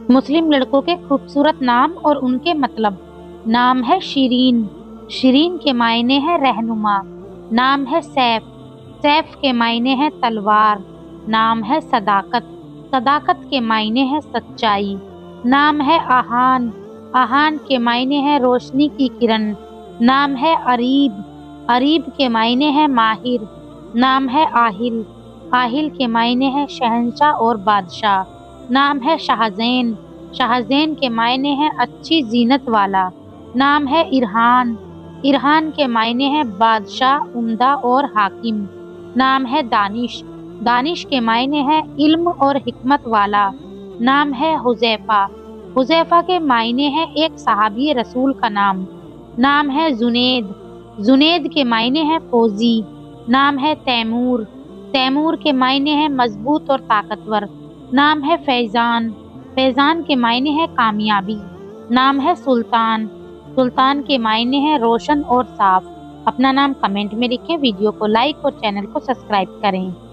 مسلم لڑکوں کے خوبصورت نام اور ان کے مطلب۔ نام ہے شیرین، شیرین کے معنی ہے رہنما۔ نام ہے سیف، سیف کے معنی ہے تلوار۔ نام ہے صداقت، صداقت کے معنی ہے سچائی۔ نام ہے آہان، آہان کے معنی ہے روشنی کی کرن۔ نام ہے اریب، اریب کے معنی ہے ماہر۔ نام ہے آہل، آہل کے معنی ہے شہنشاہ اور بادشاہ۔ نام ہے شاہزین، شاہزین کے معنی ہے اچھی زینت والا۔ نام ہے ارحان، ارحان کے معنی ہے بادشاہ، عمدہ اور حاکم۔ نام ہے دانش، دانش کے معنی ہے علم اور حکمت والا۔ نام ہے حذیفہ، حذیفہ کے معنی ہے ایک صحابی رسول کا نام۔ نام ہے جنید، جنید کے معنی ہے فوجی۔ نام ہے تیمور، تیمور کے معنی ہے مضبوط اور طاقتور۔ نام ہے فیضان، فیضان کے معنی ہے کامیابی۔ نام ہے سلطان، سلطان کے معنی ہے روشن اور صاف۔ اپنا نام کمنٹ میں لکھیں، ویڈیو کو لائک اور چینل کو سبسکرائب کریں۔